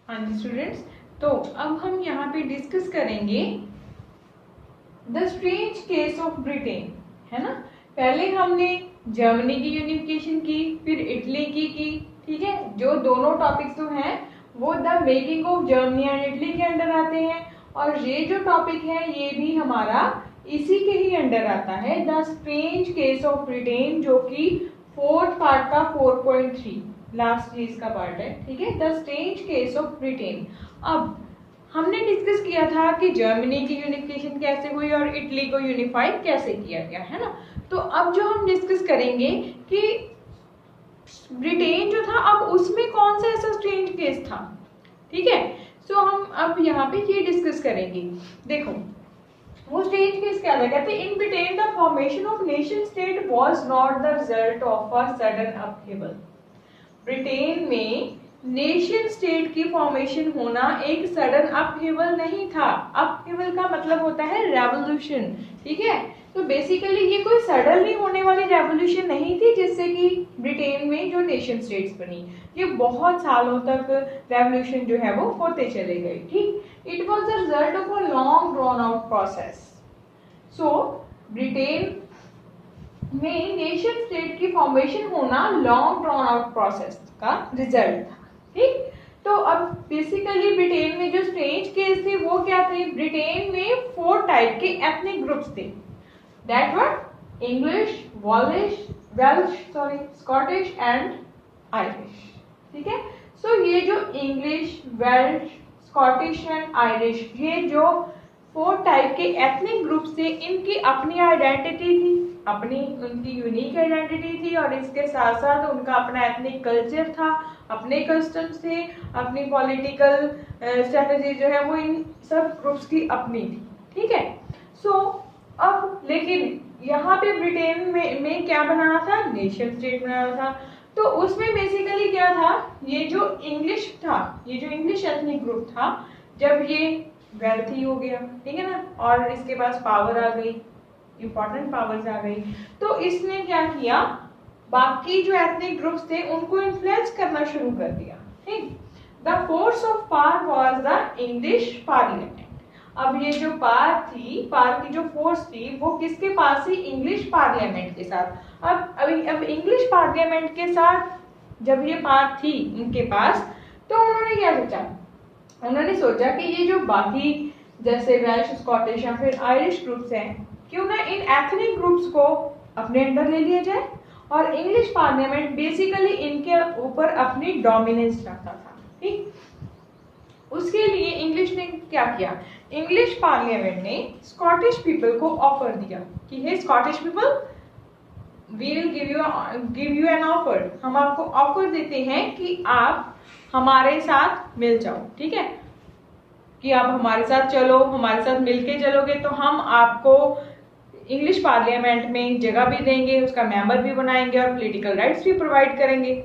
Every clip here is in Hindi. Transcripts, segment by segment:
हाँ जी स्टूडेंट्स, तो अब हम यहाँ पे डिस्कस करेंगे the strange case of Britain, है ना। पहले हमने जर्मनी की यूनिफिकेशन की, फिर इटली की, ठीक है। जो दोनों टॉपिक्स तो हैं वो the making of Germany and Italy के अंडर आते हैं, और ये जो टॉपिक है ये भी हमारा इसी के ही अंडर आता है, the strange case of Britain, जो कि फोर्थ पार्ट का 4.3 लास्ट चीज का पार्ट है, ठीक है। The strange case of Britain. अब हमने डिस्कस किया था कि जर्मनी की यूनिफिकेशन कैसे हुई और इटली को यूनिफाई कैसे किया गया, है ना। तो अब जो हम डिस्कस करेंगे कि ब्रिटेन जो था, अब उसमें कौन सा ऐसा स्ट्रेंज केस था, ठीक है। सो हम अब यहाँ पे ये डिस्कस करेंगे। देखो वो स्ट्रेंज केस क्या था, कहते हैं in Britain the formation of nation state was not the result of a sudden upheaval. Britain में नेशन स्टेट की फॉर्मेशन होना एक सडन अपहेवल नहीं था। अपहेवल का मतलब होता है रेवोल्यूशन, ठीक है। तो बेसिकली ये कोई सडनली होने वाली रेवोल्यूशन नहीं थी जिससे कि ब्रिटेन में जो नेशन स्टेट्स बनी, ये बहुत सालों तक रेवोल्यूशन जो है वो होते चले गए, ठीक। It was the result of a long drawn out process. So Britain में नेशन स्टेट की फॉर्मेशन होना लॉन्ग ड्रॉन आउट प्रोसेस का रिजल्ट था, ठीक। तो अब बेसिकली ब्रिटेन में जो स्ट्रेंज केस थे वो क्या थे, ब्रिटेन में 4 टाइप के एथनिक ग्रुप्स थे, that were English, Welsh, Scottish and Irish, ठीक है। सो ये जो English, Welsh, Scottish and Irish, ये जो 4 टाइप के एथनिक ग्रुप्स थे, इनकी अपनी आइडेंटिटी थी, अपनी उनकी यूनिक आइडेंटिटी थी, और इसके साथ साथ उनका अपना एथनिक कल्चर था, अपने कस्टम्स थे, अपनी पॉलिटिकल स्ट्रेटजी जो है वो इन सब ग्रुप्स की अपनी थी, ठीक है। सो अब लेकिन यहाँ पे ब्रिटेन में क्या बनाना था, नेशन स्टेट बनाना था। तो उसमें बेसिकली क्या था, ये जो इंग्लिश था, ये जो इंग्लिश एथनिक ग्रुप था, जब ये वेल्थी हो गया, ठीक है ना, और इसके पास पावर आ गई, इंपॉर्टेंट पावर्स आ गई, तो इसने क्या किया, बाकी जो एथनिक ग्रुप्स थे उनको इन्फ्लुएंस करना शुरू कर दिया, ठीक। The force of power was the English parliament. अब ये जो पावर की जो फोर्स थी वो किसके पास थी, इंग्लिश पार्लियामेंट के साथ। अब इंग्लिश पार्लियामेंट के साथ जब ये पावर थी उनके पास, तो उन्होंने क्या सोचा, उन्होंने सोचा कि ये जो बाकी जैसे वेल्श, स्कॉटिश या फिर आयरिश ग्रुप्स हैं, क्यों ना इन एथनिक ग्रुप्स को अपने अंडर ले लिया जाए, और इंग्लिश पार्लियामेंट बेसिकली इनके ऊपर अपनी डोमिनेंस रखता था, ठीक। उसके लिए इंग्लिश ने क्या किया, इंग्लिश पार्लियामेंट ने स्कॉटिश पीपल को ऑफर दिया कि hey Scottish people, we will give you an offer, हम आपको ऑफर देते हैं कि आप हमारे साथ मिल जाओ, ठीक है, कि आप हमारे साथ चलो, हमारे साथ मिलके चलोगे तो हम आपको इंग्लिश पार्लियामेंट में जगह भी देंगे, उसका मेंबर भी बनाएंगे और पॉलिटिकल राइट्स भी प्रोवाइड करेंगे।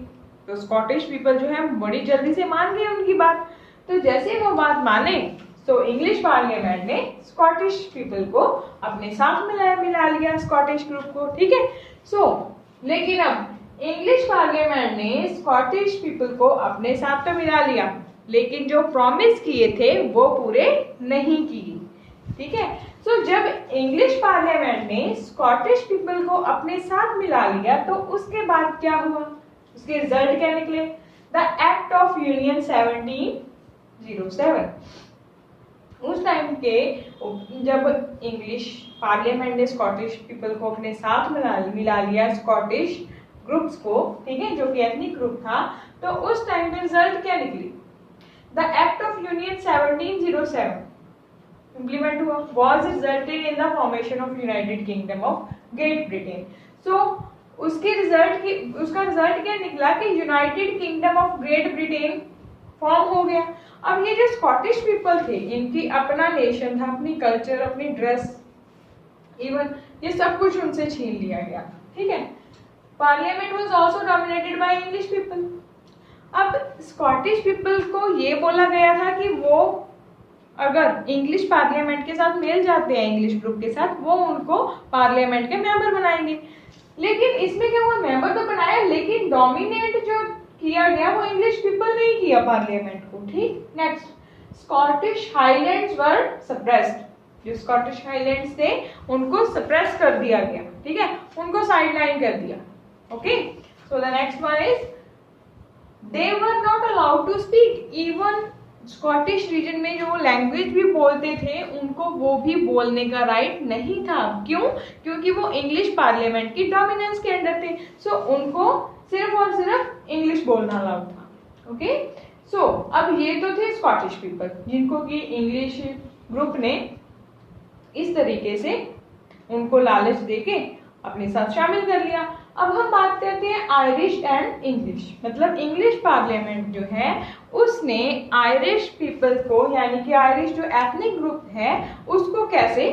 तो स्कॉटिश पीपल जो है बड़ी जल्दी से मान गए उनकी बात। तो जैसे वो बात माने, तो इंग्लिश पार्लियामेंट ने स्कॉटिश पीपल को अपने साथ मिला लिया, स्कॉटिश ग्रुप को, ठीक है। सो लेकिन अब इंग्लिश पार्लियामेंट ने स्कॉटिश पीपल को अपने साथ तो मिला लिया, लेकिन जो प्रॉमिस किए थे वो पूरे नहीं किए, ठीक है। सो जब इंग्लिश पार्लियामेंट ने स्कॉटिश पीपल को अपने साथ मिला लिया, तो उसके बाद क्या हुआ, उसके रिजल्ट क्या निकले, द एक्ट ऑफ यूनियन 1707। उस टाइम के जब इंग्लिश पार्लियामेंट ने स्कॉटिश पीपल को अपने साथ मिला लिया, स्कॉटिश ग्रुप्स को, ठीक है, जो कि एथनिक ग्रुप था, तो उस टाइम पे रिजल्ट क्या निकली, the act of union 1707 implement हुआ, was resulted in the formation of United Kingdom of Great Britain. So उसका रिजल्ट क्या निकला कि United kingdom of great Britain form हो गया। अब ये जो स्कॉटिश पीपल थे, इनकी अपना नेशन था, अपनी कल्चर, अपनी ड्रेस, इवन ये सब कुछ उनसे छीन लिया गया, ठीक है। Parliament was also dominated by English people. अब स्कॉटिश पीपल को ये बोला गया था कि वो अगर इंग्लिश पार्लियामेंट के साथ मिल जाते हैं, इंग्लिश ग्रुप के साथ, वो उनको पार्लियामेंट के मेंबर बनाएंगे। लेकिन इसमें क्या हुआ, मेंबर तो बनाया, लेकिन डोमिनेट जो किया गया वो इंग्लिश पीपल ने ही किया पार्लियामेंट को। ठीक, नेक्स्ट, स्कॉटिश हाईलैंड्स वर सप्रेस्ड। जो स्कॉटिश हाईलैंड्स थे उनको सप्रेस कर दिया गया, ठीक है, उनको साइडलाइन कर दिया। Okay, so the next one is they were not allowed to speak. Even Scottish region में जो लैंग्वेज भी बोलते थे उनको वो भी बोलने का राइट नहीं था। क्यों? क्योंकि वो इंग्लिश पार्लियामेंट की डोमिनेंस के अंडर थे। सो उनको सिर्फ और सिर्फ इंग्लिश बोलना अलाउड था। ओके, सो अब ये तो थे स्कॉटिश पीपल जिनको कि इंग्लिश ग्रुप ने इस तरीके से उनको लालच देके अपने साथ शामिल कर लिया। अब हम बात करते हैं आयरिश एंड इंग्लिश, मतलब इंग्लिश पार्लियामेंट जो है उसने आयरिश पीपल को, यानी कि आयरिश जो एथनिक ग्रुप है उसको कैसे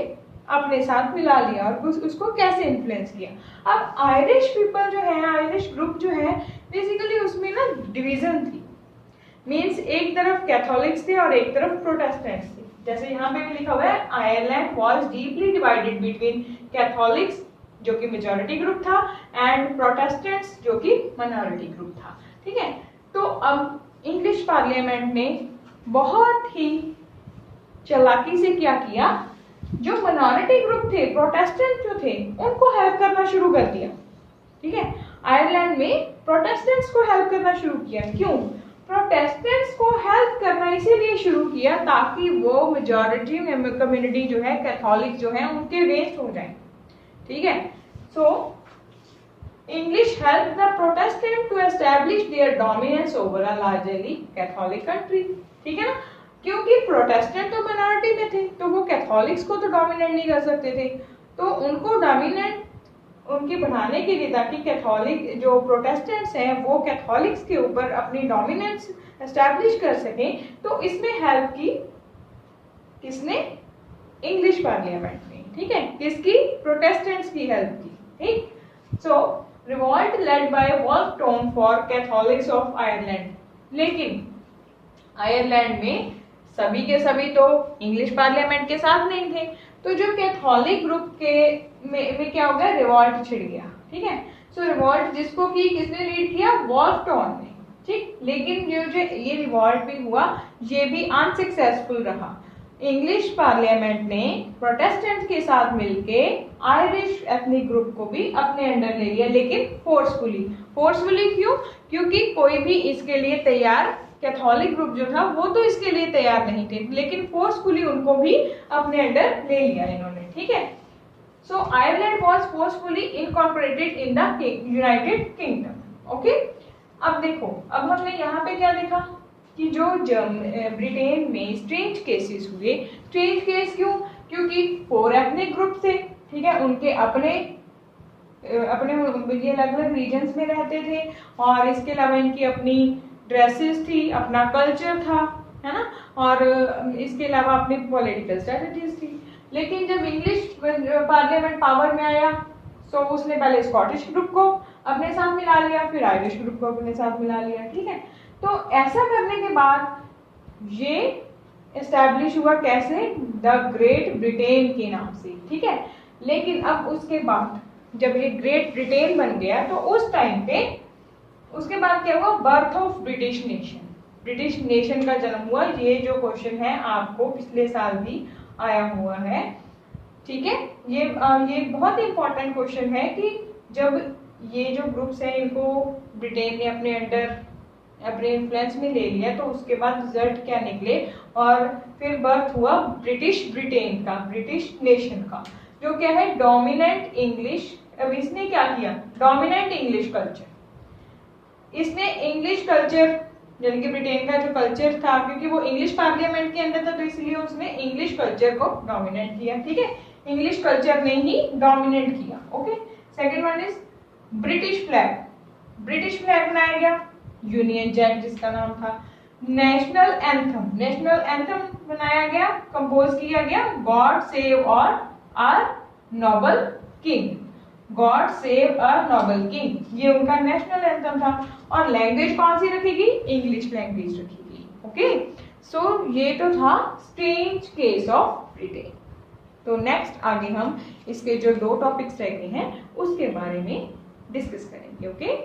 अपने साथ मिला लिया और उसको कैसे इन्फ्लुएंस किया। अब आयरिश पीपल जो है, आयरिश ग्रुप जो है, बेसिकली उसमें ना डिवीजन थी। मीन्स एक तरफ कैथोलिक्स थे और एक तरफ प्रोटेस्टेंट्स थे। जैसे यहाँ पे भी लिखा हुआ है Ireland was deeply divided between Catholics जो कि मेजॉरिटी ग्रुप था एंड प्रोटेस्टेंट्स जो कि माइनॉरिटी ग्रुप था। ठीक है, तो अब इंग्लिश पार्लियामेंट ने बहुत ही चालाकी से क्या किया, जो माइनॉरिटी ग्रुप थे, प्रोटेस्टेंट जो थे, उनको हेल्प करना शुरू कर दिया। ठीक है, आयरलैंड में प्रोटेस्टेंट्स को हेल्प करना शुरू किया। क्यों? प्रोटेस्टेंट्स को हेल्प करना इसीलिए शुरू किया ताकि वो मेजॉरिटी कम्युनिटी जो है, कैथोलिक जो है, उनके अगेंस्ट हो जाए। ठीक है, so English help the Protestant to establish their dominance over a largely Catholic country. ठीक है ना, क्योंकि प्रोटेस्टेंट तो माइनॉरिटी में थे तो वो कैथोलिक्स को तो डोमिनेट नहीं कर सकते थे, तो उनको डोमिनेट उनके बनाने के लिए, ताकि कैथोलिक जो प्रोटेस्टेंट्स हैं वो कैथोलिक्स के ऊपर अपनी डोमिनेंस एस्टैब्लिश कर सकें, तो इसमें हेल्प की किसने? इंग्लिश पार्लियामेंट ने। ठीक है, किसकी? प्रोटेस्टेंट्स की हेल्प की। ठीक, so revolt led by Wolfe Tone for Catholics of Ireland. लेकिन आयरलैंड में सभी के सभी तो इंग्लिश पार्लियामेंट के साथ नहीं थे, तो जो कैथोलिक ग्रुप के में क्या हो गया, रिवॉल्ट छिड़ गया। ठीक है, सो रिवॉल्ट जिसको कि किसने लीड किया? वॉल्फटोन ने। ठीक, लेकिन जो ये रिवॉल्ट भी हुआ ये भी अनसक्सेसफुल रहा। इंग्लिश पार्लियामेंट ने प्रोटेस्टेंट के साथ मिलके आयरिश एथनिक ग्रुप को भी अपने अंडर ले लिया, लेकिन फोर्सफुली क्यों? क्योंकि कोई भी इसके लिए तैयार, कैथोलिक ग्रुप जो था वो तो इसके लिए तैयार नहीं थे, लेकिन फोर्सफुली उनको भी अपने अंडर ले लिया इन्होंने। ठीक है, so Ireland was forcefully incorporated in the United Kingdom. Okay, अब देखो, अब हमने यहाँ पे क्या देखा कि जो ब्रिटेन में स्ट्रेंज केसेस हुए। स्ट्रेंज केस क्यों? क्योंकि 4 एथनिक ग्रुप थे। ठीक है, उनके अपने ये अलग अलग रीजन्स में रहते थे और इसके अलावा इनकी अपनी ड्रेसेस थी, अपना कल्चर था, है ना, और इसके अलावा अपनी पॉलिटिकल स्ट्रेटजीज थी। लेकिन जब इंग्लिश पार्लियामेंट पावर में आया तो उसने पहले स्कॉटिश ग्रुप को अपने साथ मिला लिया, फिर आयरिश ग्रुप को अपने साथ मिला लिया। ठीक है, तो ऐसा करने के बाद ये एस्टैब्लिश हुआ कैसे? द ग्रेट ब्रिटेन के नाम से। ठीक है, लेकिन अब उसके बाद जब ये ग्रेट ब्रिटेन बन गया तो उस टाइम पे उसके बाद क्या हुआ? Birth of British nation. British nation का जन्म हुआ। ये जो क्वेश्चन है आपको पिछले साल भी आया हुआ है। ठीक है, ये बहुत इंपॉर्टेंट क्वेश्चन है कि जब ये जो ग्रुप्स हैं इनको ब्रिटेन ने अपने अंडर, अपने इन्फ्लुएंस में ले लिया, तो उसके बाद रिजल्ट क्या निकले और फिर बर्थ हुआ ब्रिटिश ब्रिटेन का, ब्रिटिश नेशन का, जो क्या है? Dominant English. अब इसने क्या किया? Dominant English culture. इसने इंग्लिश कल्चर, यानी कि ब्रिटेन का जो कल्चर था, क्योंकि वो इंग्लिश पार्लियामेंट के अंदर था तो इसलिए उसने इंग्लिश कल्चर को डोमिनेट किया। ठीक है, इंग्लिश कल्चर ने ही डोमिनेट किया। Okay, second one is British flag. British flag बनाया गया, यूनियन जैक जिसका नाम था। नेशनल एंथम, नेशनल एंथम बनाया गया, कंपोज किया गया, गॉड सेव और our noble king. God save a noble king, ये उनका नेशनल एंथम था। और लैंग्वेज कौन सी रखेगी? इंग्लिश लैंग्वेज रखेगी। ओके, सो ये तो था स्ट्रेंज केस ऑफ ब्रिटेन। तो नेक्स्ट आगे हम इसके जो 2 टॉपिक्स रह गए हैं उसके बारे में डिस्कस करेंगे। ओके।